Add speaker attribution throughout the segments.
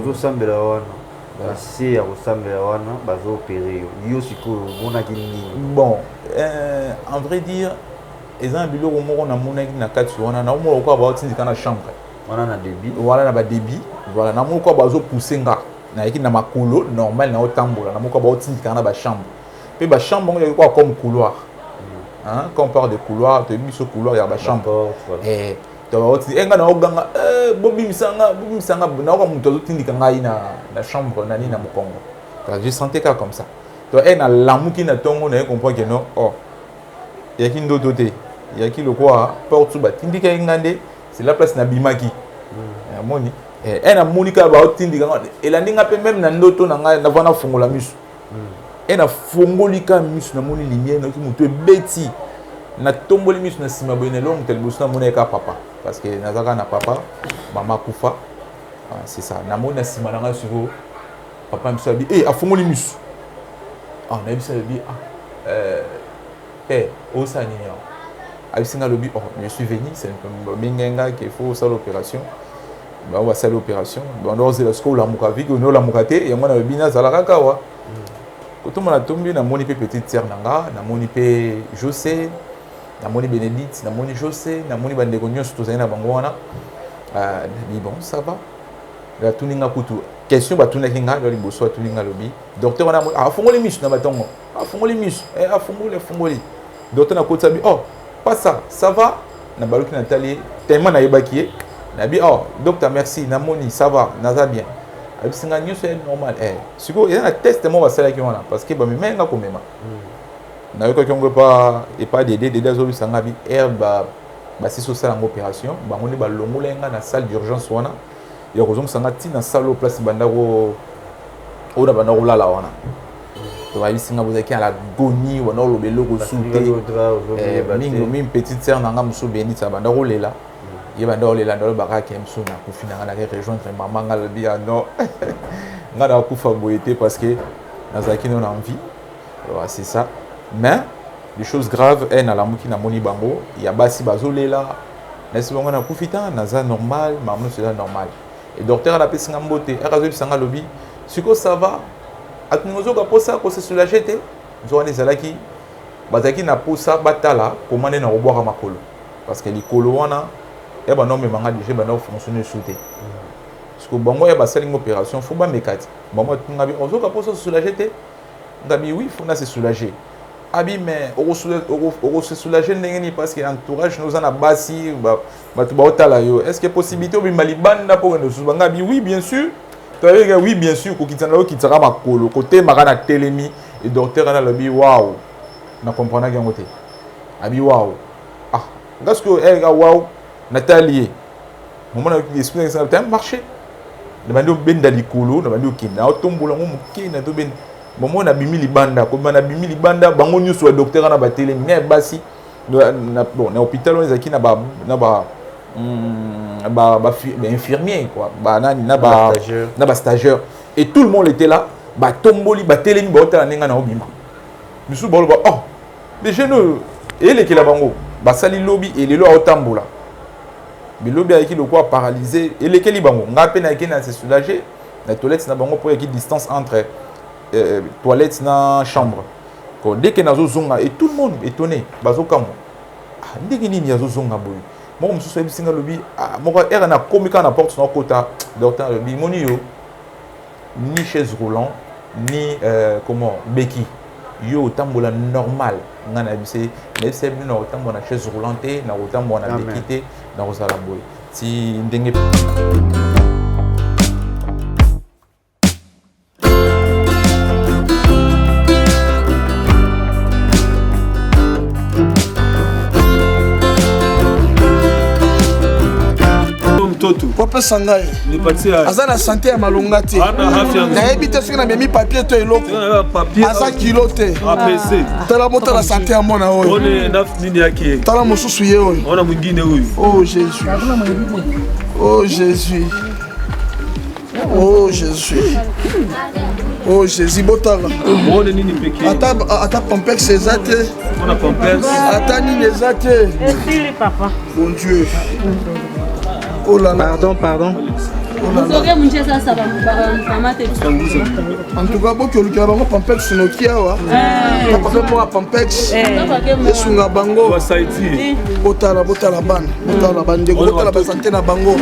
Speaker 1: Ozo sambela wana. Si ya sambela wana bazo opérer. Yo sikoyo mona kini.
Speaker 2: Bon, en vrai dire, ils ont biloko moko na mona na kati wana na mo ko ba tindika na chambre.
Speaker 1: Wana na débit.
Speaker 2: Voilà na ba débit. Voilà na mo ko bazo pousser nga. Na yaki na makolo normal na otambola na mo ko ba tindika na ba chambre. Pe ba chambre ngoko quoi comme couloir. Hein, quand on parle de couloir, tu as ce couloir, il y a la chambre. Et tu vas dire, eh, Bobby Misanga, na ko muto tindika ngai na chambre nani na mokongo. Je sentais comme ça. Tu vois, na lamu ki na tongo na comprend que non, oh. Il y a qui ndo doté. Il y a qui le quoi, porte ba tindika ngande, c'est la place na bimaki. Moni. Et na monika ba tindika ngande. Et la ninga pe même na ndoto na ngai na vana fungola misu. Et na fongolika misu na moni lumière na ki muto beti. Na tomboli misu na sima boyene long tel bosu na moneka papa parce que nazaka na papa mama kufa. C'est ça. Na moni na sima na ngai siko papa misu abi a fongoli misu. Ah na bisa bi osa ni ya. Abi singa lobi je suis venu c'est un mingenga qu'il faut ça l'opération. Bah on va faire l'opération. On doit oser la scola la mukavi on la mukate et moi na bina zalaka kawa. Quand on a tombé na moni petite sœur nanga na moni pe José na moni Bénédicte na moni José na moni bande konyo surtout na bango wana bon ça va la tuninga kutu question ba tunaki nga lo liboso tuninga lobi docteur wana afongoli misu na batongo afongoli misu afongoli docteur na kota bi pas ça va na baluki na tali tellement na yebaki na bi docteur merci na moni ça va naza bien abisinga nyo c'est normal siko il y a un test mo basala ki wana parce que ba menga ko mema na yo ko ngwe pas des azobi sanga bi ba si so sala opération ba ngoni ba longolenga na salle d'urgence wana ya ko sanga ti na salle au place bandako oda bandako lala wana to ba bisinga bozaki à l'agonie wana lo beloko souté mingi petite sœur nanga muso beni ta bandako lela il va dans les landau baka qui aime son na kufina na rejoindre maman nga lobi non nga na kufa boyete parce que nazaki non envie c'est ça mais les choses graves na la muki na moni bango ya basi bazolela nesi bango na kufita naza normal maman c'est normal et docteur a pesi ngambote akazo bisanga lobi siko ça va atinozo ka posa ko se soulager te zo ne zalaki bazaki na posa batala komane na roboka makolo parce que likolo wana et ben non mais manga déjà ben non fonctionner souté parce que bango ya ba saling opération faut ba mekati bango ngabi ozo ka posa se soulager te ngabi oui faut na se soulager abi mais on se soulager ndengeni parce que entourage nous en a basi ba tu ba otala yo est-ce que possibilité obi malibanda pour nous ngabi oui bien sûr tu as oui bien sûr ko kitana ko kitaka makolo côté makana telemi et docteur ana lobi waouh na comprendre que ngote abi waouh parce que waouh Nathalie, moment où l'esprit ça a marché. Le bando ben dalikolo, le bando qui na otombola mo muke na to ben. Moment na bimi libanda, comme na bimi libanda, bango nyu so docteur na batele mais basi na bon na hôpital on ezaki na ba infirmier quoi. Ba na stagiaire et tout le monde était là, ba tomboli batele ni ba otala ninga na obima. Misu bolo ba les jeunes et les qui la bango, ba sali lobby et les lo otambola. Bilobi avec le quoi paralysé et lesquels ils bango nga peine avec na se soulager la toilette na bango pour qu'il y ait distance entre toilette na chambre ko dès que nazo zonga et tout le monde étonné bazo kamo ndiki nini yazo zonga boy mo mususu ebisinga lobi moko era na komika na porte na kota docteur lobi moni yo ni chaise roulant ni comment béquille yo tambola normal ngana bise mais c'est bien na tambola chaise roulante na tambola na béquille na rosala boy si ndenge
Speaker 3: Papa Sangai, Aza la santé à malongate. Naebi te soki na memi papier to eloko. Aza kilote. Tala mota la santé à mona oyo. Tala mosusu ye oyo. Oh Jésus. Oh Jésus. Oh Jésus. Oh Jésus botala. Ata complexe ezate. Ata nini ezate.
Speaker 4: Merci papa.
Speaker 3: Bon Dieu. Oh là là.
Speaker 4: Pardon.
Speaker 3: En tout cas, beaucoup de gens Pampex Nokia, pour Pampex, Sunga Bango, Botala Ban, Botala Santé na Bango.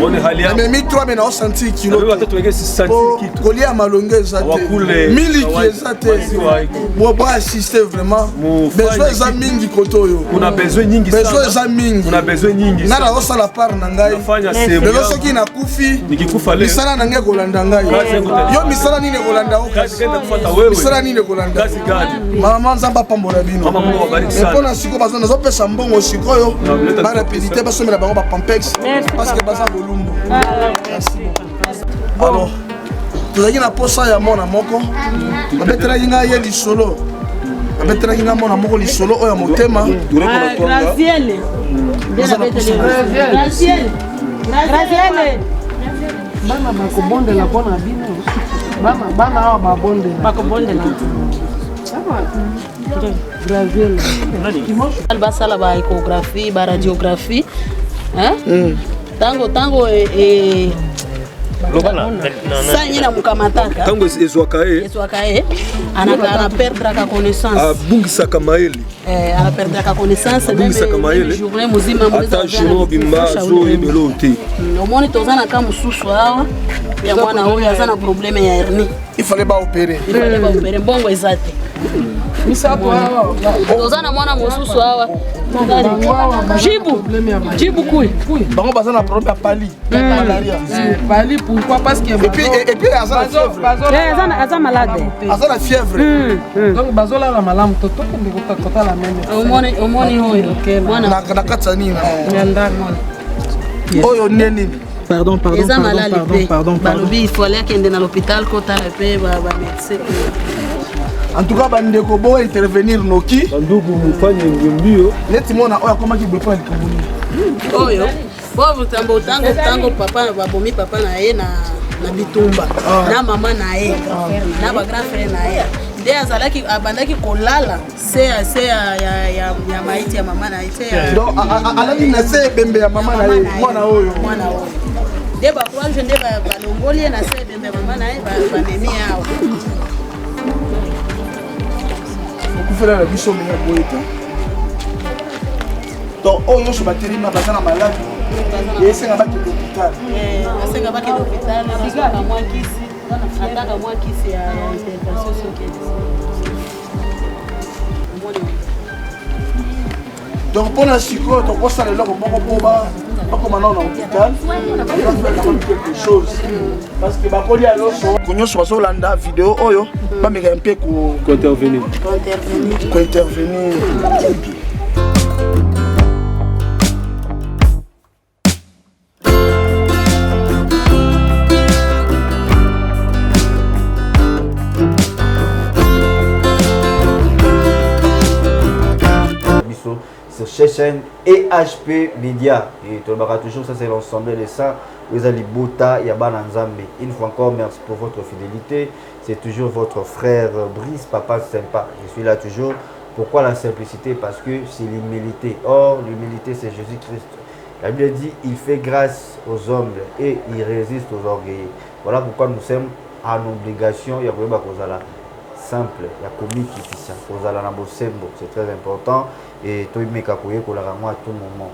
Speaker 3: Mais mi toi mais on senti kilo. Colis à malongue zate. Mili qui zate. Moi pas assister vraiment. Besoin za mingi kotoyo.
Speaker 4: On a besoin nyingi sana.
Speaker 3: Besoin za mingi.
Speaker 4: On a besoin nyingi.
Speaker 3: Nala osa la part na ngai. Lelo soki na kufi.
Speaker 4: Nikikufa leo.
Speaker 3: Misala na ngai kolanda ngai. Yo misala nini kolanda o kasi. Misala nini kolanda.
Speaker 4: Kazi gani?
Speaker 3: Mama nzamba pambola bino.
Speaker 4: Mama Mungu awabariki sana.
Speaker 3: Mpona siko bazana zo pesa mbongo sikoyo. Ba rapidité ba somela bango ba Pampex parce que baza bolumbu. Alors, tozaki na posa ya mona moko. Babetelaki ngai ye lisolo. Babetelaki ngai mona moko lisolo oyo motema.
Speaker 5: Graciele. Graciele. Graciele. Bana bakobondela mpona bino. Bana awa babondela. Bakobondela. Graciele. Basala ba échographie, ba radiographie. Hein? Tango Sanya na mukamataka.
Speaker 4: Tango
Speaker 5: ezwakae. Ana perdre ka connaissance.
Speaker 4: Abungisa kamaeli.
Speaker 5: Ana perdre ka connaissance même journée muzima
Speaker 4: ata journée bimba zo yebelo te.
Speaker 5: Omoni tozana ka mususu awa. Ya mwana oyo azana problème ya hernie.
Speaker 3: Il fallait pas opérer.
Speaker 5: Bongo ezate. Tozana mwana mususu awa. Jibu kui.
Speaker 3: Bango baza na problème ya pali. Malaria.
Speaker 5: Pali pourquoi parce que
Speaker 3: et puis
Speaker 5: aza malade.
Speaker 3: Aza na fièvre.
Speaker 5: Donc bazola la malamu toto ndiko kota la meme. Omoni oyo mwana
Speaker 3: na katsa nini.
Speaker 5: Nyanda.
Speaker 3: Oyo neni.
Speaker 5: Pardon. Balobi il fallait akende na l'hôpital kota la pe ba médecin.
Speaker 3: En tout cas, bandeko bo intervenir noki.
Speaker 4: Bandugu mufanye mbio.
Speaker 3: Neti mona oya koma ki bepo likambuni.
Speaker 5: Oyo. Bobo tango papa babomi papa na ye na bitumba. Na mama na ye. Na ba grand frère na ye. Nde azalaki abandaki kolala se ya maiti ya mama na ye.
Speaker 3: Donc alaki na se bembe ya mama na ye. Mwana oyo.
Speaker 5: Nde ba courage nde ba longoli na se bembe ya mama na ye ba memi yao.
Speaker 3: Faire la biso meya boeta. Donc oyo so bateri ma bazana malade. Et c'est ngaba ki l'hôpital.
Speaker 5: C'est ngaba ki l'hôpital, na mwa kisi, ataka mwa kisi ya intervention soki.
Speaker 3: Donc pour la psycho, to kosa le loko boko boba. Pas comme maintenant dans l'hôpital. On va faire quelque chose. Parce que bakoli a l'osso. Konyo so landa vidéo oyo. Pas me un peu ko
Speaker 4: intervenir.
Speaker 1: Sur cette chaîne EHP Media. Et tu le verras toujours, ça c'est l'ensemble de ça. Vous allez Bota Yabana Nzambe. Une fois encore, merci pour votre fidélité. C'est toujours votre frère Brice, papa sympa. Je suis là toujours. Pourquoi la simplicité? Parce que c'est l'humilité. Or, l'humilité, c'est Jésus-Christ. La Bible dit, il fait grâce aux humbles et il résiste aux orgueilleux. Voilà pourquoi nous sommes en obligation. Il y a simple, il y a comique qui fait ça. C'est très important. Et toi, il m'a koye ko la à tout moment.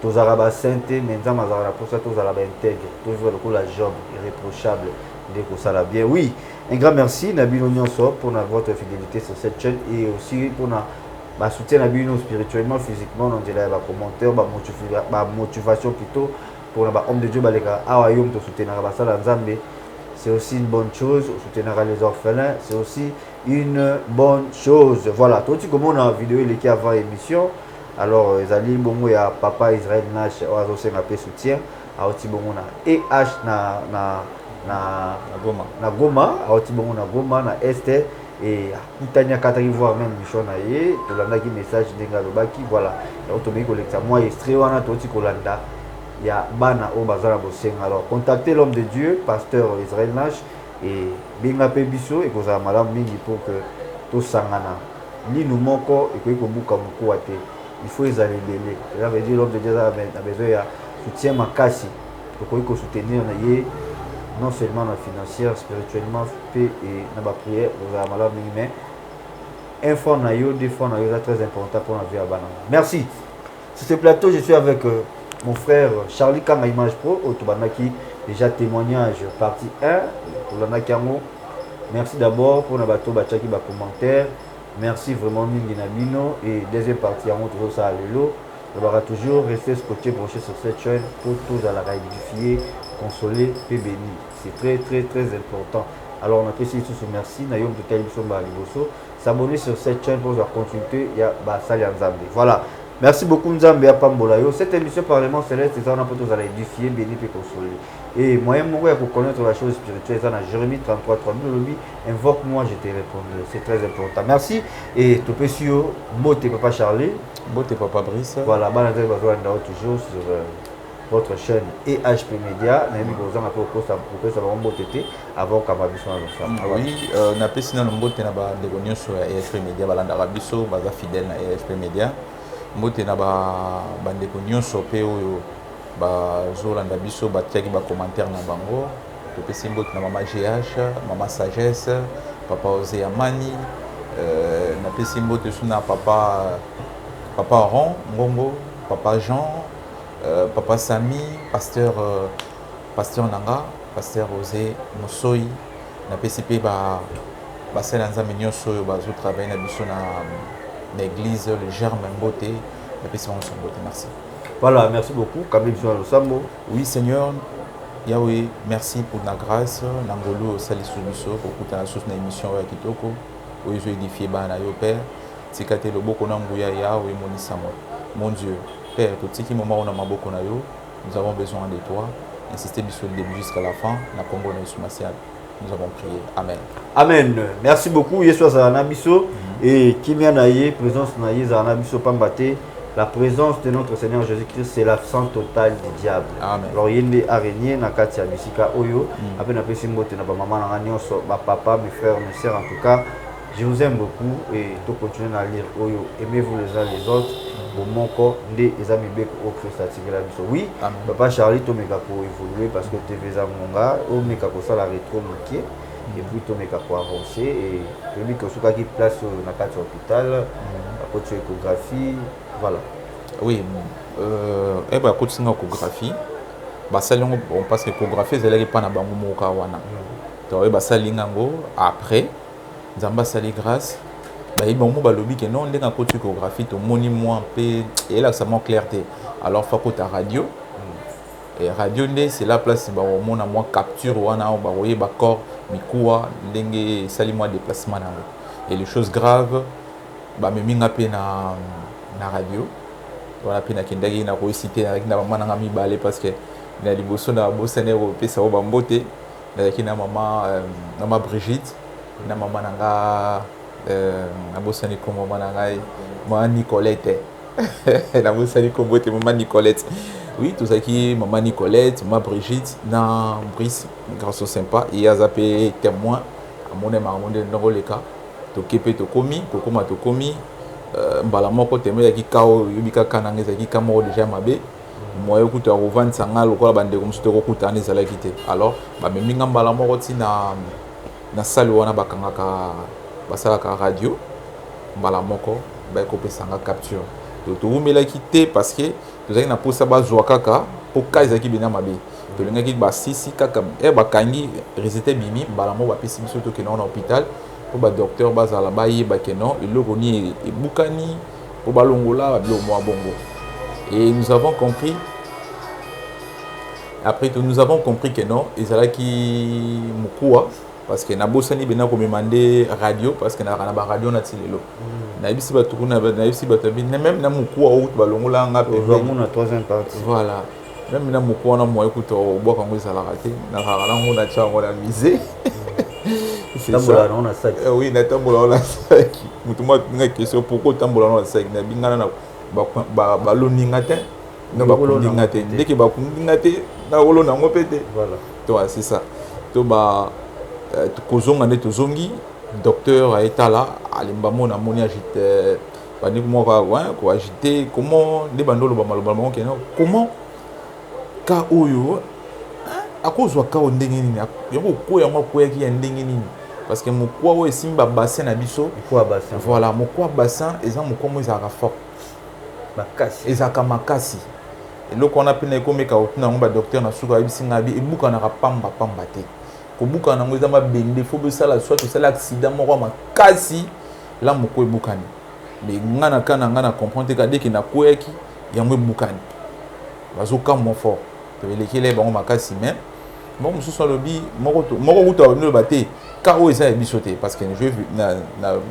Speaker 1: Tous arabes saintés, mais dans ma pour ça, tous arabes intègres. Toujours le coup la job irréprochable. Dès que ça l'a bien. Oui, un grand merci, Nabil Onyonso, pour votre fidélité sur cette chaîne et aussi pour notre soutien Nabil spirituellement, physiquement, on dirait la commentaire, motivation plutôt pour l'homme de Dieu, Awayom, de soutenir la Nzambe. C'est aussi une bonne chose, soutenir les orphelins, c'est aussi une bonne chose. Voilà, tout ce que on a en vidéo il est avant l'émission. Alors, les alliés, bon, il y a papa Israël Nash, on a soutien, à aussi bon, on a EH na Goma, à aussi bon, on a Goma, na Esther, et Itania Katari voir même mission na ye, to landa qui message denga lobaki, voilà. Et automatique collecta moi extrait wana to ti kolanda. Il y a Bana au Bazar Bosseng. Alors, contactez l'homme de Dieu, pasteur Israël Nash, et Binga Pebiso, et que madame Mingi pour que tout sangana. Li nous moko, et que vous bouka moukou. Il faut les aller belé. Cela veut dire l'homme de Dieu a besoin de soutien ma cassi pour soutenir non seulement la financière, spirituellement, et dans la prière, vous avez malade, mais un fois, deux fois, c'est très important pour la vie à Banana. Merci. Sur ce plateau, je suis avec mon frère Charlie Kanga Image Pro, Otobanaki, déjà témoignage partie 1, pour l'Anakiamo. Merci d'abord pour le bateau Bachaki ba commentaire. Merci vraiment Ninginabino. Et deuxième partie, on toujours ça à l'élo. On va toujours rester scotché branché sur cette chaîne pour tous à la réédifier, consoler et bénir. C'est très très très important. Alors on apprécie tous ce merci. Nayom de Kalibsomba Liboso. S'abonner sur cette chaîne pour la continuité. Il y a Basali Nzambe. Voilà. Merci beaucoup Nzambe à Pambolayo. Cette émission Parlement Céleste, c'est ça on a pour tous à l'édifier, bénir et consoler. Et moi, pour connaître la chose spirituelle, ça, dans Jérémie 33, 3000, lobby, invoque-moi, je te répondrai. C'est très important. Merci. Et tout peux sur Moté Papa Charlie.
Speaker 2: Moté Papa Brice.
Speaker 1: Voilà, toujours sur votre chaîne EHP Média. Nous avons un peu de ça avant Kamabiso.
Speaker 2: Oui, on a passé dans le mot de sur EHP Média, Balandarabiso, Baza fidèle à EHP Média. Moté na bande sur PO. Zolanda biso batiaki ba commentaire na bango to pesi mbot na mama GH mama sagesse papa Ose Amani na pesi mbot suna papa Ron Ngongo papa Jean papa Sami pasteur Nanga pasteur Ose Mosoi na pesi pe ba sala nzambe nyonso oyo bazo travailler na biso na église le germe mbote na pesi bango mbote. Merci.
Speaker 1: Voilà, merci beaucoup.
Speaker 2: Oui, Seigneur, Yahweh, merci pour la grâce. Nangolo, Salisubiso, pour toute la source de l'émission à Kitoko. Oui, je édifie Bana, yo Père. Tikate le boko Nanguya, Yahweh, Monisamo. Mon Dieu, Père, tout ce qui est moment où on a maboko na yo, nous avons besoin de toi. Insistez sur le début jusqu'à la fin. Na Congo, nous avons prié. Amen.
Speaker 1: Amen. Merci beaucoup. Yeshua Zanabiso et Kimia Naye, présence Naye Zanabiso Pambate. La présence de notre Seigneur Jésus-Christ, c'est l'absence totale du diable.
Speaker 2: Amen.
Speaker 1: Alors, il y a des araignées dans la Bisika Oyo. Après, on a fait maman, papa, mes frères, mes sœurs, en tout cas. Je vous aime beaucoup et tout continuez à lire Oyo. Aimez-vous les uns les autres. Mon corps, les amis au Christ à oui, papa Charlie, tu m'as pour évoluer parce que tu es à mon gars, tu m'as pour ça la rétro manqué. Et puis tu m'as pour avancer. Et celui que ce qui place dans l'hôpital, à côté de l'échographie. Voilà.
Speaker 2: Oui, et bah côté de l'échographie, bah ça on passe l'échographie, c'est là qu'il pas na bango moka wana. Donc bah ça lingango après, zamba sali grâce, bah il bon bah lobby que non, dès qu'on côté l'échographie, to moni moins peu et là ça manque clarté. Alors faut côté radio. Et radio c'est la place bah on a moins capture wana bah voyez bah corps mikuwa ndenge sali moins déplacement nango. Et les choses graves, bah me minga pe na radio voilà pena kindaki na ko citer na mama na mi balé parce que na liboso na bosane ko pesa o bambote na kina mama Brigitte na mama nanga na bosane ko mama nanga ma Nicolette na bosane ko bote mama Nicolette. Oui, tout ça qui maman Nicolette, maman Brigitte, na Brice, grâce au sympa et azapé témoin à mon aimé dans le cas to kepe to komi kokoma to komi mbala moko teme ya kikao yubika kananga za kikamo déjà mabe moyo kuta revendre sanga lokola bande comme to kokuta ne zala kité alors ba meminga mbala moko ti na salle wana bakangaka basala ka radio mbala moko ba ko pesanga capture to umela kité parce que to zaki na posa ba zwa kaka po kaisa ki bina mabe to lenga ki ba sisi kaka e ba kangi résultat bimi mbala moko ba pesi biso to ke na hôpital pour le docteur bazala baye bakeno il logoni et bukani pour balongola lo mo bongo. Et nous avons compris après tout nous avons compris que non ezala ki mukua parce que na bosani bena ko demander radio parce que na ba radio na tilelo na bisi ba tukuna na bisi ba tabi même na mukua ou balongola nga pe
Speaker 1: na troisième partie
Speaker 2: voilà même na mukua na mo écoute au bois quand ezala raté na rara ngo na tchango la misé.
Speaker 1: Tambola on a sac.
Speaker 2: Oui, na tambola on a sac. Mutuma nga question pourquoi tambola on a sac na bingana na ba loninga te. Na ba loninga te. Dès que ba loninga te na wolo na ngo pété.
Speaker 1: Voilà.
Speaker 2: Toi c'est ça. To ba kozonga ne tozongi docteur a été là alimba mona moni agité ba ni mo ko agité comment les bandolo ba maloba mo comment ka oyo akozwa kao ndenge nini yango ko yango ko yaki ya ndenge nini parce que mokwa o esimba bassin na biso voilà mokwa bassin eza mokwa mo ezaka fort
Speaker 1: makasi
Speaker 2: ezaka makasi eloko wana pena ekomeka otuna ngo ba docteur na suka bisinga bi ebuka na pamba te kobuka nango eza mabende fo besala soit tosala accident moko makasi la moko ebukani mais ngana kana ngana comprendre ka dès que na koyaki yango ebukani bazoka mo fort to elekele bango makasi mais bon mususu alobi moko kuta no bate ka o eza bisoté parce que je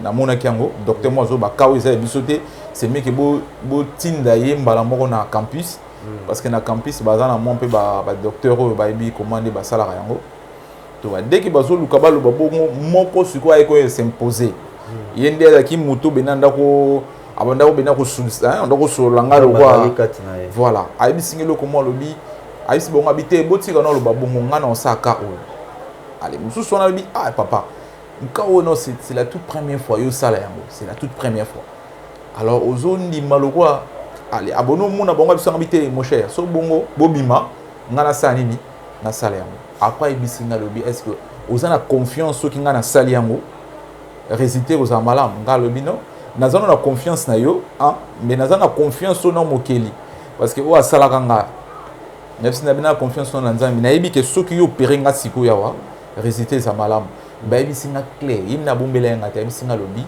Speaker 2: na mona kiango docteur mo zo ba ka o eza bisoté c'est mieux que bo tinda ye mbala moko na campus parce que na campus bazana mo pe ba docteur o ba bi commander ba sala yango to dès que bazo luka ba lo babongo moko siko ay ko s'imposer yende la ki moto benanda ko abanda ko benako sulsa ndako solanga lo kwa voilà ay bisingelo ko mo lobi ay si bonga bité botika no lo babongo ngana osaka o allez mususu on a dit ah papa nkao no c'est la toute première fois yo sala yango c'est la toute première fois alors ozondi malokwa allez abono mona bonga bisanga bité mon cher so bongo bobima ngana sa nini na sala yango après bisinga lobi est-ce que ozana confiance so ki ngana sala yango réciter aux amalam nga lobi non nazana na confiance na yo hein mais nazana confiance so na mokeli parce que o asala kanga nefsi na bina confiance na nzambi na yebi ke soki yo perenga siko yawa réciter za malam ba yebi singa clair yimna bombela nga ta yebi singa lobi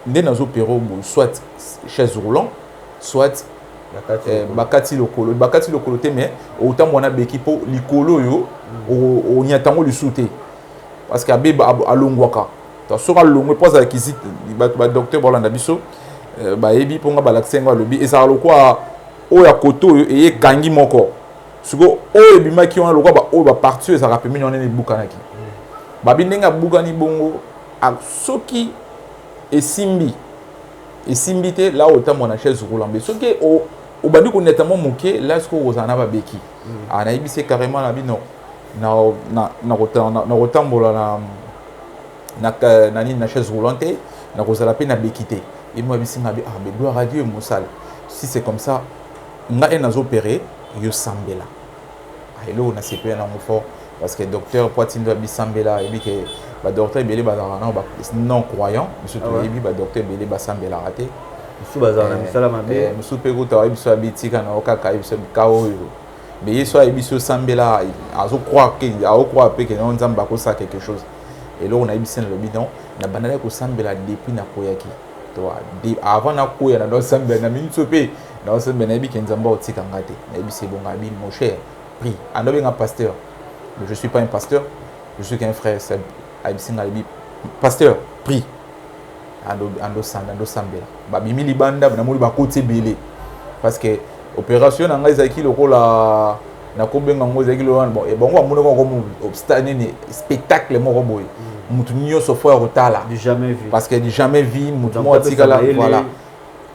Speaker 2: nde nazo pero soit chaise roulant soit bakati lokolo te mais autant mona bekipo likolo yo o nyatango lisuté parce que abeba alongwaka ta sora longwe poza kizit ba docteur bolanda biso ba yebi ponga balaksenga lobi eza lokwa o ya koto e kangi moko suko o ebima ki on lokwa ba o ba partir eza rapemi on ne bukanaki ba bindenga bukani bongo soki esimbi te là autant mon chaise roulante soki au bandi ko nettement moké là ce ko ozana ba beki ana ibise carrément la bino na rotambola na chaise roulante na kozala pe na bekité et moi bisinga bi mais gloire à Dieu mosal si c'est comme ça nga en opéré yo sambela hello na CP na fort parce que docteur Poitine doit bisambela et que ba docteur belé ba non croyant monsieur Toyebi ba docteur belé ba sambela raté
Speaker 1: sous bazar na misala mabe
Speaker 2: monsieur Pego ta biso abitika na okaka biso kao mais yeso biso sambela azo croire que non nzamba ko ça quelque chose et là on a ibisé le bidon na banana ko sambela depuis na koyaki to avant na koya na do sambela na minute pe na sambela bi kenzamba otika ngate na ibisé bon abi mon cher prie ando benga pasteur mais je suis pas un pasteur je suis qu'un frère c'est ibisé ngalibi pasteur prie ando sambela ba bimi libanda na muli ba côté belé parce que opération na ngai zaki lokola na kobenga ngoza ki lo bon et bongo amuno ko obstacle ni spectacle moko boy mutu nyoso fo rotala
Speaker 1: du jamais vu
Speaker 2: parce que du jamais vu mutu mo tikala voilà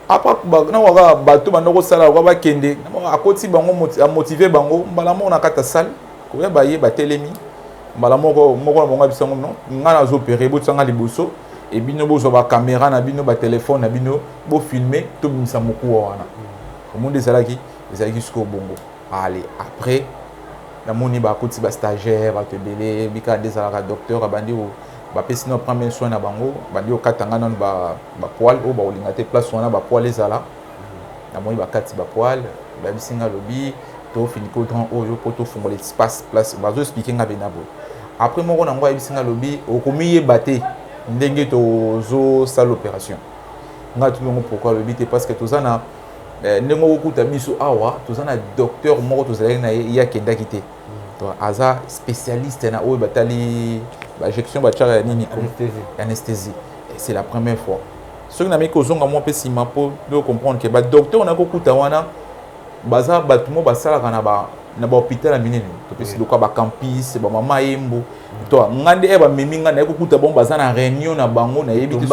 Speaker 2: après na waka bato bandoko sala ko ba kende akoti bango motiver bango mbala mo na kata salle ko ya baye ba telemi mbala moko na bongo bisango non ngana zo opérer bo tsanga liboso et bino bo zo ba caméra na bino ba téléphone na bino bo filmer to bimisa mokuwa wana au monde ezalaki jusqu'au bongo allez après na moni ba koti ba stagiaire ba tebele bika des ala docteur abandi o ba pesi no prendre soin na bango bandi o katanga non ba poil o ba olingate place wana ba poil ezala na moni ba kati ba poil ba bisinga lobi to fini ko grand o yo poto fungola espace place ba zo expliquer nga benabo après moko na ngwa bisinga lobi o komiye baté ndenge to zo sala opération nga tu ngo pourquoi lobi te parce que to zana ndenge okuta biso awa tozana docteur moko tozalaki na ye ya kenda kité to aza spécialiste na oyo batali ba injection ba tchara nini anesthésie c'est la première fois ce que na meko zonga mo pe sima po de comprendre que ba docteur na kokuta wana baza batumo basala kana ba na ba hôpital ya minene to pesi lokwa ba campus ba mama yembo to ngande e ba meminga na kokuta bon baza na réunion na bango na yebi te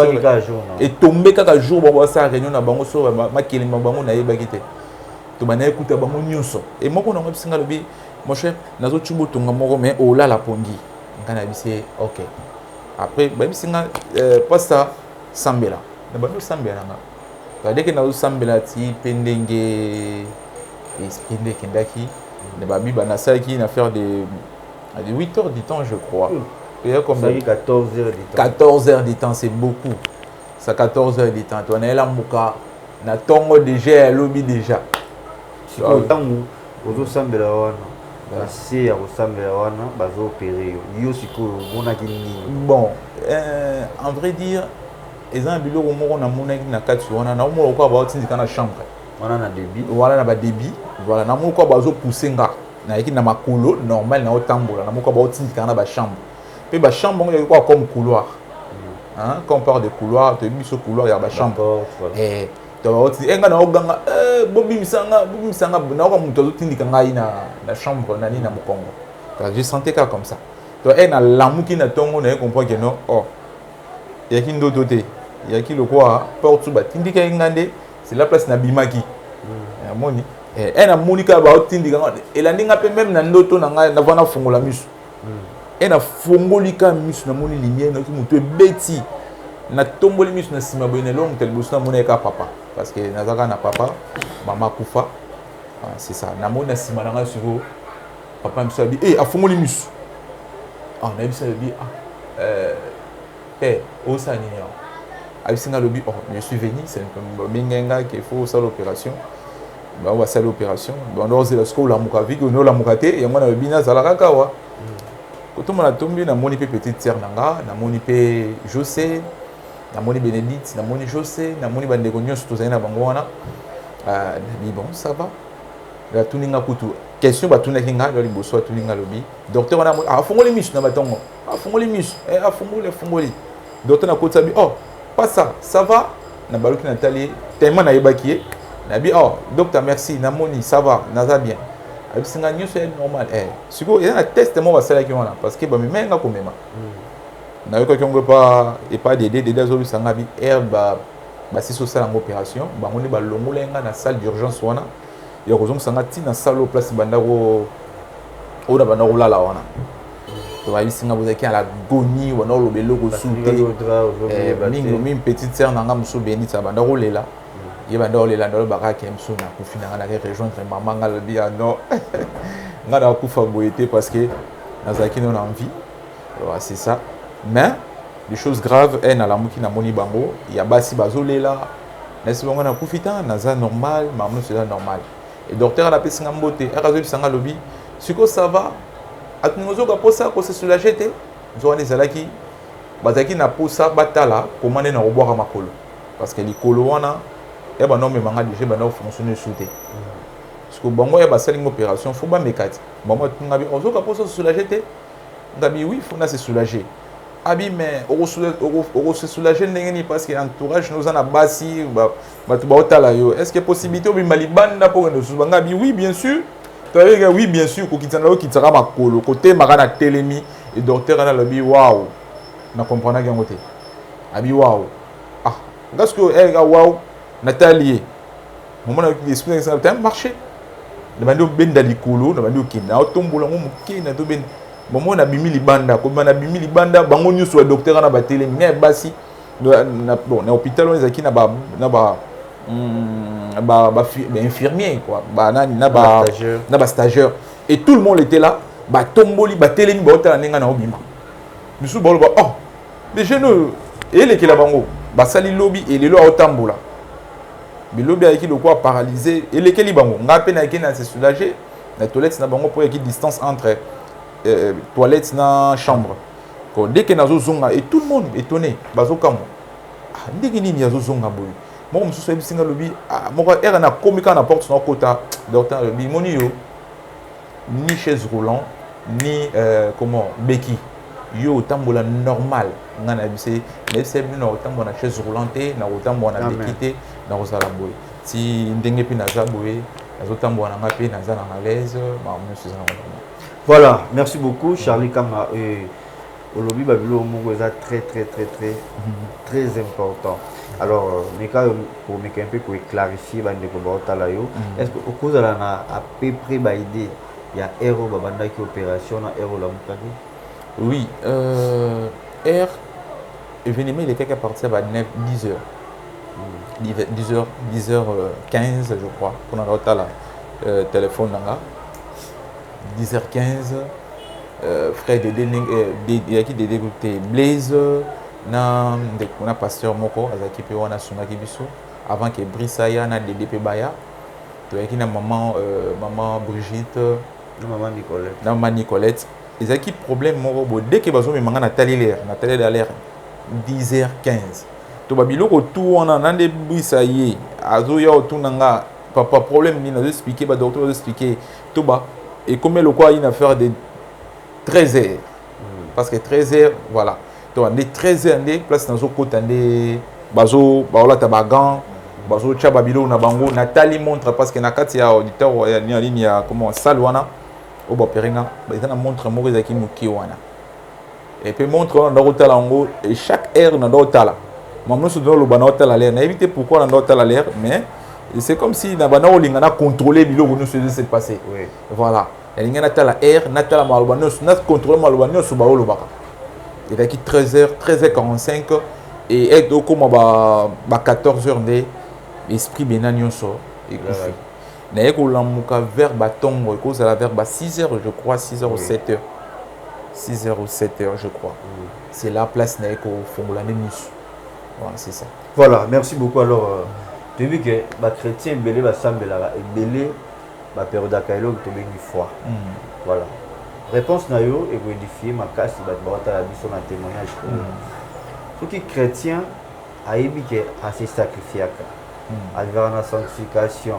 Speaker 2: et tomber kaka jour bon baza réunion na bango so makeli bango na yebi kite to ba na kokuta bango nyonso et moko na ngobisinga lobi mon cher nazo chubo tonga moko mais o la pongi ngana bise OK après ba bisinga pasta sambela na ba no sambela nga ba deke nazo sambela ti pendenge espinde kendaki ne babi banasaki na faire À 8 heures du temps, je crois.
Speaker 1: Comme ça, 14 heures du temps.
Speaker 2: 14 heures du temps, c'est beaucoup. Ça 14 heures du temps. Tu as là, na tongo déjà, lobby déjà.
Speaker 1: Si tu as autant de sambela wana, c'est à sambela wana, bazo opérer. Yo siko monaki nini.
Speaker 2: Bon, en vrai dire, ils ont un bilot au moment où on a monaki na kati wana, na umo kwa ba otindi kana chambre.
Speaker 1: Wana na débit.
Speaker 2: Voilà na ba débit. Voilà na mo kwa bazo pousser nga. Na yaki na makolo normal na otambola, na mo kwa ba otindi kana ba chambre. Puis ba chambre on quoi comme couloir. Hein, quand on parle de couloir, tu as mis ce couloir, il y a la chambre. Et tu vas dire, nga na oganga, bobi misanga, na oga muto tindi kanga na chambre nani na mukongo. J'ai senti ça comme ça. Tu vois, na lamu qui na tongo na comprend que non, oh, il y a qui d'autre côté, il y a qui le quoi, porte suba tindi ka ngande, c'est la place na bimaki. Moni. Et na monika ba tindi kanga, et la ninga pe même na ndoto na nga na vana fungola misu. Et na fongolika misu na moni lumière na muto beti na tomboli misu na sima boyene long tel bosu na moneka papa parce que nazaka na papa mama kufa c'est ça na moni na sima na nga siko papa misu abi a fongoli misu na bisa abi o sa ni abi singa lobi je suis venu c'est comme mingenga qu'il faut ça l'opération on va faire l'opération on doit oser la scola la mukavi on la mukate et moi na bina zalaka kawa. Quand on a tombé, on a moni petite sœur nanga, on a moni José, on a moni Bénédicte, on a moni José, on a moni Bandegonion surtout ça na bangwana. Mais bon, ça va. La tuninga kutu. Question ba tunaki nga, le bosso tuninga lobi. Docteur on a fongoli miss na batongo. Fongoli miss, fongoli. Docteur na kota bi pas ça, ça va. Na baluki Nathalie, tellement na yebaki. Na bi docteur merci, na moni ça va, na za bien. C'est normal. Si vous avez un test, moi, c'est là qui est parce que je suis un peu même. Je ne peux pas d'aider des autres qui ont une herbe, si c'est une opération. On est dans la salle d'urgence. Il y a des gens qui ont une salle de place. Il y a des gens qui ont l'agonie, une petite sœur qui est là. Il y a des gens qui ont rejoindre maman non parce que nous avons envie. C'est ça. Mais les choses graves, il y a il y a basi bazolé là. N'est-ce pas, normal, maman c'est normal. Et docteur a appelé Singambote, a résolu Sangalobi. Si ça va, à nous avons ça, qu'on s'est soulagé. Nous avons des alaki, bazaki na posa batala, comment on a reboire à ma colo. Parce que les coloana, et ben non mais manga déjà ben non fonctionner sauter parce que bon moi il y a pas une opération faut pas mécati bon moi tu ngabi ozo ka pour se soulager te ngabi oui faut na se soulager abi mais on se soulager ndengeni parce que entourage nous en a basi ba tu ba otala yo est-ce que possibilité obi malibanda pour nous souvent ngabi oui bien sûr tu as oui bien sûr ko kitana ko kitaka makolo côté makana telemi et docteur ana lobi waouh na comprendre que ngote abi waouh parce que waouh Nathalie, moment où l'esprit ça a marché. Le bando ben dalikolo, le bando qui na tombola mo muke na to ben. Moment on a bimi libanda, comme on a bimi libanda, bango nyu so docteur na batele mais basi na bon na hôpital on ezaki na ba infirmier quoi. Ba na stagiaire et tout le monde était là, ba tomboli batele ni ba otala ninga na obima. Misu bolo ba les jeunes et les qui la bango, ba sali lobby et les lo otambola. Mais l'objet avec le quoi paralysé et lesquels ils vont on peine avec se soulager la toilette n'a pas pour qu'il y ait distance entre toilette na chambre dès que nazo zonga et tout le monde étonné bazo kamo dès que ni nazo zonga boy moi je suis singa lobby moi era na komika na porte na kota docteur lobby monio ni chaise roulant ni comment béquille yo tambola normal ngana bise mais c'est bien tambola chaise roulante na tambola na béquille na rozala boy si ndenge pi naza boy nazotambola na ngapi naza na malaise
Speaker 1: voilà merci beaucoup Charlie Kama au lobby babilo mongo est très important alors mais quand pour me un peu pour clarifier bande ko baotala yo est-ce que au cause là na à peu près ba idée il y a héros babanda qui opération na héros la mukaki
Speaker 2: oui R événement il est quelque partir à 9 10 heures 10h15 je crois qu'on a là téléphone là 10h15 frère Dédé Blaise na pasteur moko azaki pe wana sungaki biso avant que Brissaya na Dédé pe baya to yaki na maman Brigitte na maman Nicolette ezaki problème moko bo dès que bazo memanga na tali l'air 10h15 to babiloko tout wana na de Brissaya azo ya otunanga papa problème ni na expliquer ba docteur expliquer to ba et comme le quoi une affaire de 13h parce que 13h voilà donc on est 13h on est place dans côté on bazo baola tabagan bazo cha babilo na bango Nathalie montre parce que na kati ya auditeur ni en ligne ya comment salwana au ba peringa ba eza na montre moko ezaki muki wana et puis montre on doit otala ngo et chaque heure on doit otala maman se donne le bana otala l'air na éviter pourquoi on doit otala l'air mais c'est comme si na bana olinga na contrôler biloko nous se passer oui voilà elle y a natala air natala malubanos nat contrôle malubanos suba olobaka il est qui 13h45 et est au comme ba 14h de esprit benanyo so et kufi na eko lamuka vers batongo cause à la vers 6h je crois 6h ou 7h 6h ou 7h je crois c'est la place na eko fongola nemis voilà c'est ça
Speaker 1: voilà merci beaucoup alors tu dis que les chrétiens belé ba sambela et belé ba période d'akailo to bengi foi voilà réponse na yo et modifier ma casse ba ta biso na témoignage ceux qui chrétien aibi que a se sacrifier à vers la sanctification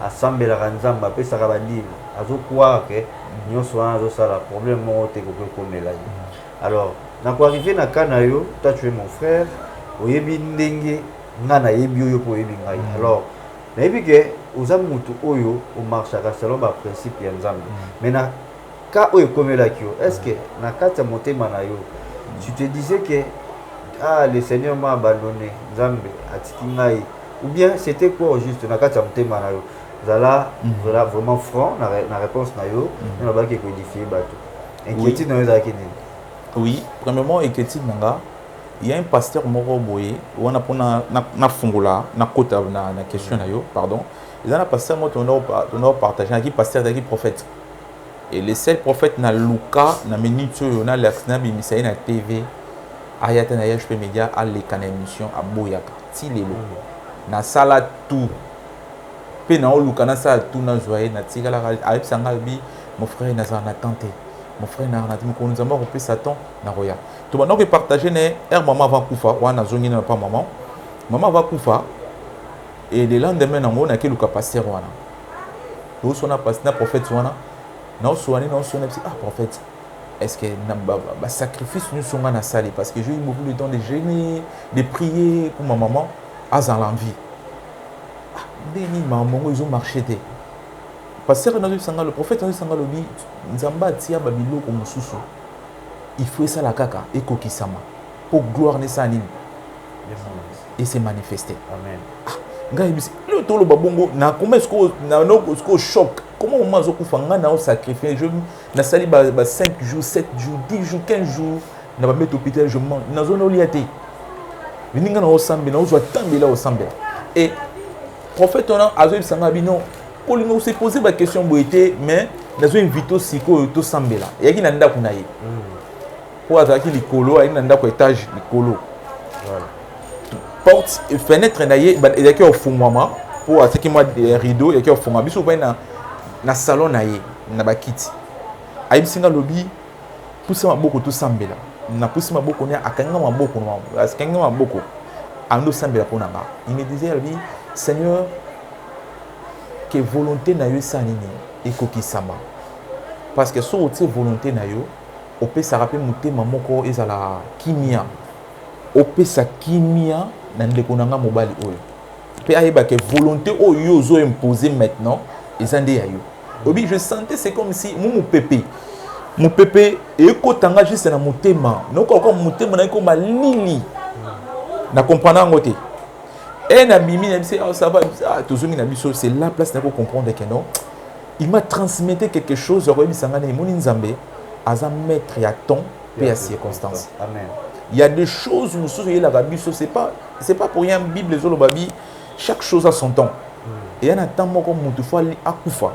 Speaker 1: à sambela nzamba pe saka ba livre azo croire que nyonso wana zo sala problème mo te ko komela alors na ko arriver na kana yo toi tu es mon frère oyebi ndenge ngana yebi oyo po yebi ngai alors na yebi ke oza mutu oyo o marchaka selon ba principe ya nzambe mais na ka oyo komela kio est-ce que na kati motema na yo tu te disais que le Seigneur m'a abandonné nzambe atiki ngai ou bien c'était quoi juste na kati motema na yo zala vraiment franc na réponse na yo na ba ke codifier bato inquiétude na yo za ki nini
Speaker 2: oui premièrement inquiétude nanga il y a un pasteur moko boye wana pona na fungula na kota na question na yo pardon il y a un pasteur moko on doit partager qui pasteur qui prophète et le seul prophète na Luka na minute yo na l'accent bimisa na TV ayata na HP Media à l'écran émission à boyaka ti lelo na sala tout pe na Luka na sala tout na joie na tigala ayep sanga bi mon frère na za na tante mon frère na dit qu'on nous a repris Satan na roya to maintenant que partager né maman va kufa wana zongi na pas maman va kufa et le lendemain nango na keluka pasteur wana to sona pasteur prophète wana na soani na sona prophète est-ce que na sacrifice nous sont na salle parce que j'ai eu beaucoup de temps de jeûner de prier pour ma maman à dans l'envie deni maman ils ont marché té pasteur na sanga le prophète na sanga lobi nzamba tia babilo ko mususu il faut ça la kaka et kokisama pour gloire ne sanine et se manifester
Speaker 1: amen
Speaker 2: ngai bisi le tolo babongo na comment est-ce que choc comment on mazo kufanga na sacrifier je na sali ba 5 jours 7 jours 10 jours 15 jours na ba mettre hôpital je mange na zone oliate vininga na osambe na ozo tambela osambe et prophète on a azo sanga bino ko lingo se poser ba question boité mais nazo invito siko to sambela yaki na ndako na ye pour azaki likolo ayi na ndako étage likolo voilà porte et fenêtre na ye il y a qui au fond maman pour atiki moi des rideaux il y a qui au fond biso pa na salon na ye na ba kiti ayi singa lobby pousse maboko to sambela na pousse maboko ne akanga maboko no akanga maboko ando sambela pona nga il me disait lui Seigneur que volonté na yo sanini ekokisama parce que so otie volonté na yo opesa rappe motema moko ezala kimia opesa kimia na ndeko nanga mobali oyo pe ayeba que volonté oyo ozo imposer maintenant ezande ya yo obi je sentais c'est comme si mon pépé ekotanga juste na motema noko ko motema na ko malili na comprendre ngote et na mimi na bise ça va toujours na biso c'est la place na ko comprendre que non il m'a transmis quelque chose obi sangana moni nzambe aza maître ya temps et à circonstances
Speaker 1: amen.
Speaker 2: Il y a des choses où c'est pas pour rien Bible zolo babi chaque chose a son temps et il y a un temps moko mutu fois akufa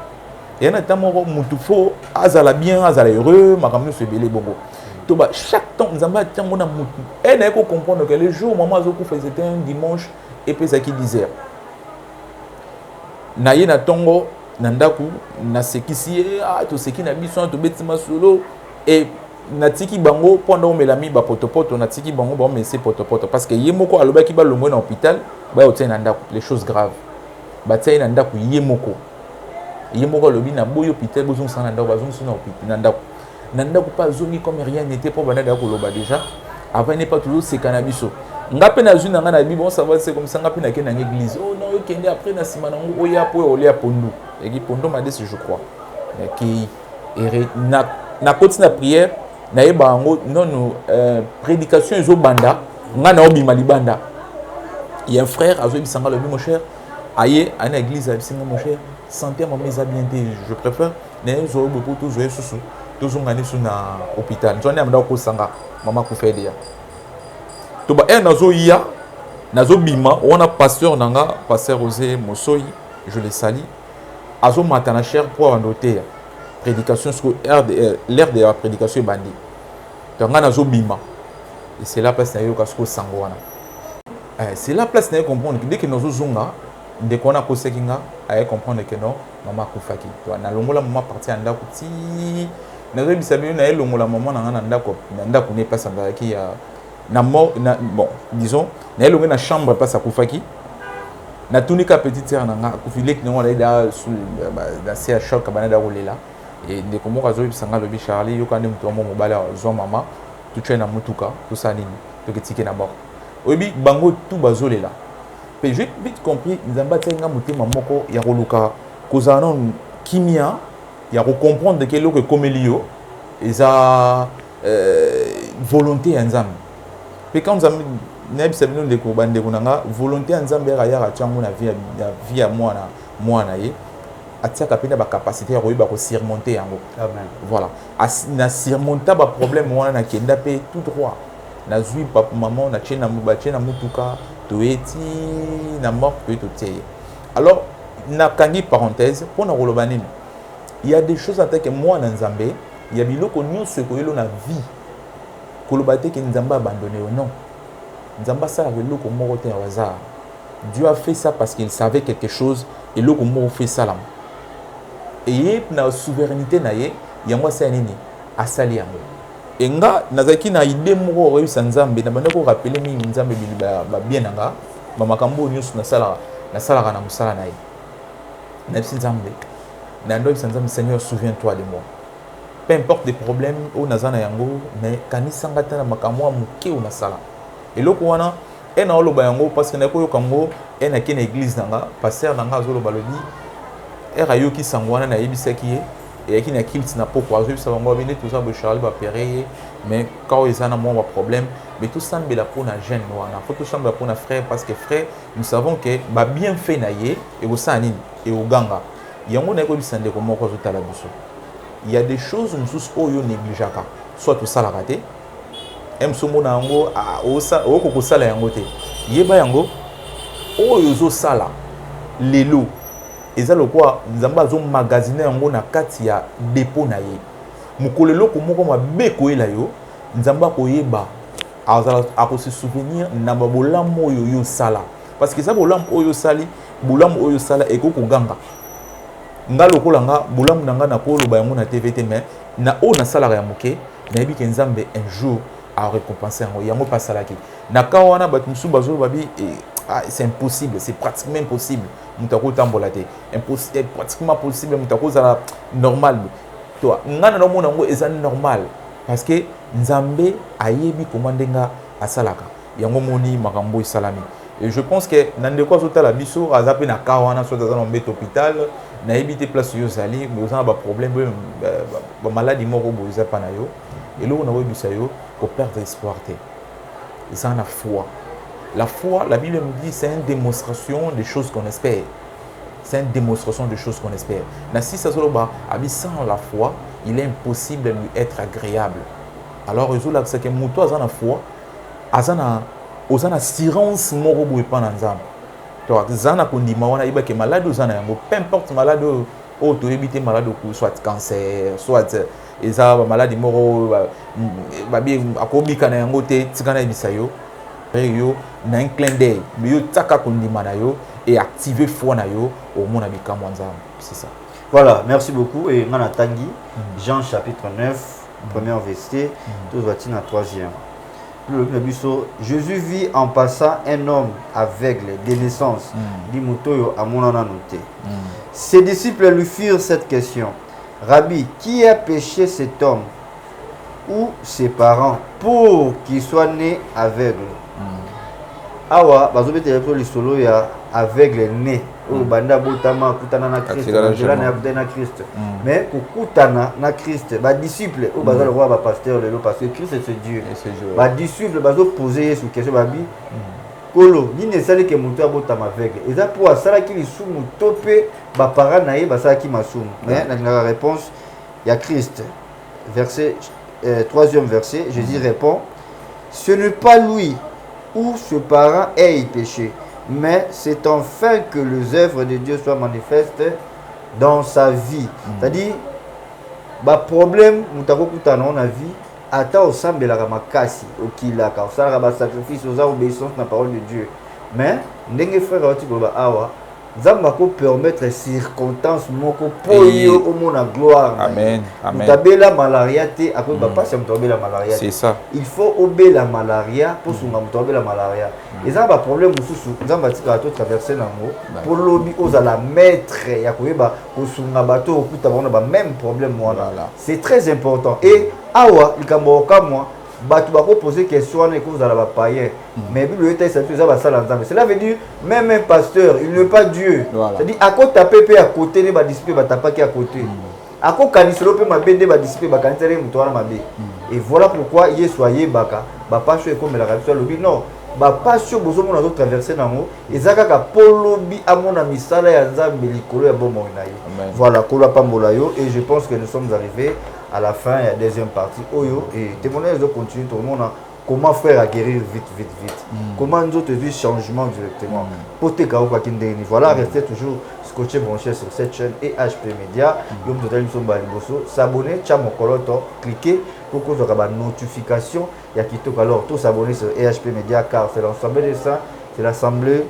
Speaker 2: et na tamoko mutu fo azala bien azala heureux makamno se belé bongo to ba chaque temps nzamba tango na mutu et na ko comprendre que le jour maman azo kufa c'était un dimanche et puis ça qui disait na ye na tongo na ndaku na sekisi to seki na biso to betima solo et na tiki bango pendant melami ba potopoto na tiki bango ba mese potopoto parce que yemoko alobaki ba lomwe na hôpital ba otien na ndaku les choses graves ba tien na ndaku yemoko lobi na boyo hôpital bozong sana ndaku bazong sona hôpital na ndaku pas zongi comme rien n'était pour bana da koloba déjà avant n'est pas toujours c'est cannabiso ngape na zuna nga na bi bon ça va c'est comme ça ngape na kena église oh non okende après na sima na ngo oya po olia pondu et qui pondo m'a dit je crois qui na continue la prière na yeba ngo non prédication ezo banda nga na obi malibanda il y a un frère azo bisanga le mon cher aye à l'église à bisinga mon cher santé mon mes habileté je préfère na ezo bo pour toujours susu toujours ngani sur na hôpital j'en ai amda ko sanga mama ko fait dia to ba nazo ya nazo bima on a pasteur nanga pasteur Osé Mosoi je le salue azo matana cher pour annoter prédication sur l'air de la prédication bandi donc on a zobima et c'est la place nayo kasko sangwana c'est la place nayo comprendre que dès que nous zonga dès qu'on a posé kinga à comprendre que non maman kufaki to na longola maman parti anda kuti nazo bisabi na longola maman na ndako ne pas samba qui ya na bon disons na longola na chambre pas sa kufaki na tunika petite sœur nanga kufile ki ngona da sur da c'est choc banada rolela et de comment razo bisanga lobi Charlie yo kandi mutu mo bala zo mama tu tue na mutuka tout ça nini to ketike na bord obi bango tout bazolela pe j'ai vite compris nzamba tsenga mutema moko ya koluka kozana kimia ya ko comprendre que loko komelio eza volonté ya nzambe pe quand nzambe na bisabino de ko bande kunanga volonté ya nzambe ya ka tsango na vie ya mwana ye atiaka pena ba capacité ya koyeba ko surmonter yango amen voilà na surmonter ba problème wana na kenda pe tout droit na zui papa maman na chena mutuka to eti na mort peut to tie alors na kangi parenthèse pour na koloba nini il y a des choses en tant que moi na nzambe il y a biloko nyonso ko na vie koloba te ke nzamba abandonné ou non nzamba ça biloko moko te au hasard Dieu a fait ça parce qu'il savait quelque chose et loko moko fait ça là et na souveraineté na ye yango sa nini asali yango et nga nazaki na idée moko réussir nzambe na banda ko rappeler mi nzambe ba bien nga ba makambo nyusu na sala na musala na ye na bisi nzambe na ndo bisi nzambe Seigneur souviens-toi de moi peu importe les problèmes o nazana yango mais kanisa ngata na makambo muke o na sala et loko wana na oloba yango parce que na ko yokango na kena église nanga pasteur nanga azoloba lobi erayo ki sangwana na yebisaki et qui na kilt na poko azo bisa bango bine tout ça be Charles ba péré mais quand ils en ont un problème mais tout ça mbela pour na jeune wana faut tout ça mbela pour na frère parce que frère nous savons que ba bien fait na ye et au sanini et au ganga yango na ko bisande ko moko zo tala biso il y a des choses mususu oyo négligeaka soit tout ça la raté emsomo na yango o ko sala yango te yeba yango oyo zo sala lelo eza lokwa nzamba zo magasiner yango na kati ya dépôt na ye mukolelo ko moko mabe ko ela yo nzamba ko yeba ako se souvenir na babolam oyo yo sala parce que ça bolam oyo sali bolam oyo sala eko ko ganga ngalo ko langa bolam nanga na ko loba yango na TVT mais na o na sala ya moke na yebi ke nzambe un jour a récompenser yango pas salaki na kawana bat musu bazo babi c'est impossible, c'est pratiquement impossible. Mutako tambolate. Impossible, pratiquement possible. Mutako ça normal. Toi, ngana no mona ngo eza normal parce que nzambe ayebi komandenga asalaka. Yango moni makambo isalami. Et je pense que nandeko sota la biso azape na kawana sota za no mbet hôpital na ebité place yo zali, mais ozana ba problème ba maladie moko bo eza pa na yo. Et là on a webisa yo ko perdre espoir te. Ils en a foi. La foi, la Bible nous dit, c'est une démonstration des choses qu'on espère. C'est une démonstration des choses qu'on espère. Si ça sans la foi, il est impossible de lui être agréable. Alors, c'est que nous avons la foi, nous avons assurance moro boy pas dans zam. Toi, zana kondima wana iba ke malade zana yango, peu importe malade oh tu éviter malade ou soit cancer soit eza maladie moko babi akobika na yango te tikana bisayo yo na un clin d'œil yo taka kondima na yo et activer foi na yo au mona bikamwa nzambe c'est ça.
Speaker 1: Voilà, merci beaucoup et ngana tangi Jean chapitre 9 premier verset tout voici na 3e. Jésus vit en passant un homme aveugle de naissance. Dit Mutoyo à mon noté. Ses disciples lui firent cette question. Rabbi, qui a péché cet homme ou ses parents pour qu'il soit né aveugle? Awa, bazobete le solo ya aveugle né. Ou banda botama kutana na Christ, na Christ. Mais kutana na Christ, ba disciple ou bazal roi ba pasteur le parce que Christ c'est Dieu. Ba disciple bazo poser sur question babi. Kolo, ni ne sali que mutu abotama aveugle. Et ça pour sala ki lisumu topé ba para na ye ba sala ki masumu. Mais la réponse il y a Christ. Verset 3e verset, Jésus répond, ce n'est pas lui ou ce parent ait péché, mais c'est enfin que les œuvres de Dieu soient manifestes dans sa vie. C'est-à-dire, le problème, nous avons dans la vie, ata osambela makasi okilaka osala ba sacrifice oza obéissance na parole de Dieu. Mais ndenge frère oti ko ba awa Zamba ko permettre circonstances moko po yo au mona gloire.
Speaker 2: Amen. Amen.
Speaker 1: Mutabela malaria te akoy ba passe mutabela malaria.
Speaker 2: C'est ça.
Speaker 1: Il faut obéir la malaria pour sunga mutabela malaria. Et ça ba problème mususu Zamba tika to traverser nango pour lobi ozala maître ya koyeba ko sunga bato okuta ba même problème wana. C'est très important. Et awa likambo ka moi batu ba poser question wana ko zala ba païen. Mais Bible est ça va ensemble. Cela veut dire même un pasteur, il n'est pas Dieu. C'est-à-dire à côté taper à côté ne va dissiper va taper à côté. À côté kanisolo pe ma bende va dissiper va kanisere mutoana mabe. Et voilà pourquoi il soyez baka ba pas comme la radio lobi non. Ba pas sur besoin na zo traverser nango ezaka ka polobi amona misala ya nzambe likolo ya bomo nayi. Voilà kola pambola yo et je pense que nous sommes arrivés à la fin et à la deuxième partie oyo et témoignage de continuer tout le monde. Comment faire à guérir vite. Comment nous autres vivre changement directement. Voilà, restez toujours scotché branché sur cette chaîne et HP Media. S'abonner, cliquez pour que vous ayez la notification. Il y a qui alors tout s'abonner sur EHP Media car c'est l'ensemble de ça, c'est l'assemblée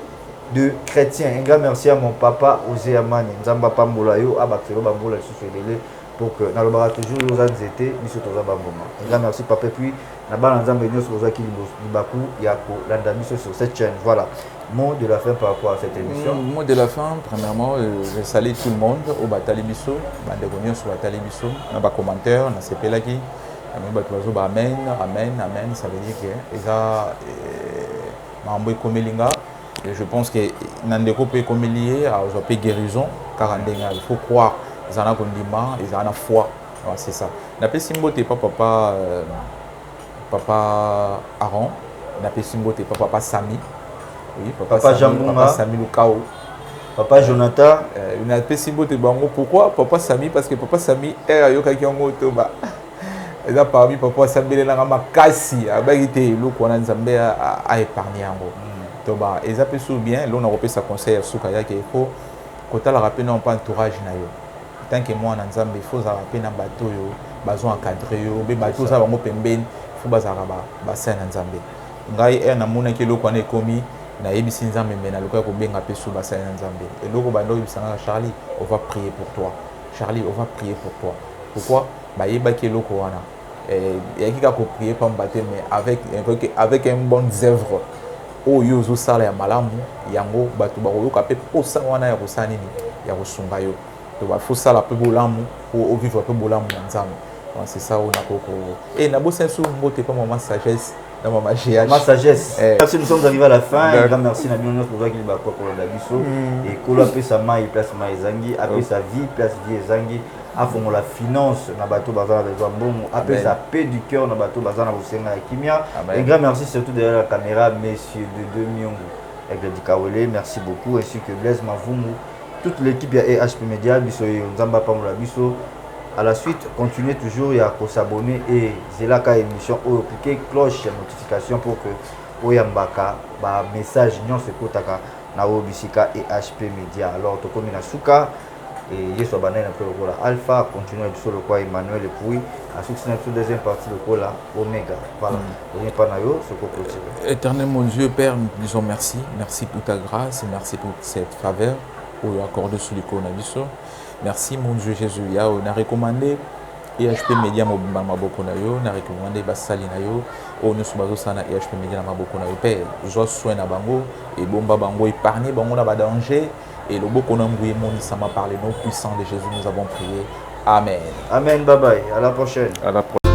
Speaker 1: de chrétiens. Un grand merci à mon papa Osé Amani, Nzamba Pambolayo, Abakelo Bambola pour que nous ayons toujours nos anxiétés, nous sommes tous à Bamboma. Un grand merci papa puis na balanzambe nyos kozaki libaku yako landa biso sur cette chaîne. Voilà, mot de la fin par rapport à cette émission.
Speaker 2: Mot de la fin, premièrement, je salue tout le monde au batali biso, bandeko nyos batali biso, na ba commentaire, na sepelaki, na ba tozo ba amen, ça veut dire que eza mambo ekomelinga. Je pense que nandeko peut komelier à zo pe guérison car ndenga il faut croire zana kondima et zana foi. C'est ça. Na pe simbote papa Papa Aaron, na pesimbote papa Sami, oui,
Speaker 1: papa Jambunga,
Speaker 2: papa Sami Lukao,
Speaker 1: papa Jonathan.
Speaker 2: Na pesimbote bango pourquoi papa Sami parce que papa Sami est ayoka ki yango toba. Et là parmi papa Sami na makasi abagité loko na nzambe a épargner yango. Toba et ça peut sou bien l'on a repé sa conseil suka yake il faut kota la rappeler non pas entourage na yo. Tant que moi na nzambe il faut za rappeler na bateau yo, bazo encadrer yo, be bateau ça bango pembeni. Bazara bassin nzambe ngai na mona ke loko na ekomi na yebisi nzambe mena loko ko benga pesu bassin nzambe et loko bando yebisanga Charlie on va prier pour toi Charlie on va prier pour toi pourquoi ba yeba ke loko wana et qui ka ko prier pas mbaté mais avec un bon œuvre o yozo sala ya malamu yango batu ba ko pe posa wana ya kosani ni ya kosunga yo to ba faut sala pe bolamu pour vivre pe bolamu nzambe. C'est ça on a beaucoup. Et Nabo Sensou Mbote pas maman sagesse dans maman GH.
Speaker 1: Ma sagesse. Merci, nous sommes arrivés à la fin. Un grand merci à Nabino pour qu'il va quoi pour la biso. Et Kola pe sa maille place Maizangi, après sa vie place vie Zangi, afon la finance na bateau bazar de Zambon, après sa paix du cœur na bateau bazar na Bosenga et Kimia. Un grand merci surtout derrière la caméra messieurs de Miongo avec le Dikawele, merci beaucoup ainsi que Blaise Mavumu, toute l'équipe ya EHP Media biso Nzamba Pamola biso. À la suite, continuez toujours à s'abonner et c'est là qu'à émission ou cliquez cloche de notification pour que Oyambaka message non se kotaka na Obisika et HP Media. Alors to comme na suka et yeso banane un peu le alpha continue sur le quoi Emmanuel et puis ensuite c'est la deuxième partie le quoi oméga voilà on n'est pas nayo ce qu'on peut dire.
Speaker 2: Éternel mon Dieu Père, nous disons merci pour ta grâce et merci pour cette faveur pour accorder sur le coronavirus. Merci mon Dieu Jésus, on a recommandé EHP Media mobimba maboko na yo, na recommandé basali na yo, o nous sommes sana EHP Media na maboko na yo Père, zo soin na bango et bomba bango épargner bango na ba danger et le boko na ngouye moni sama par les noms puissants de Jésus nous avons prié. Amen.
Speaker 1: Amen, bye bye, à la prochaine.
Speaker 2: À la prochaine.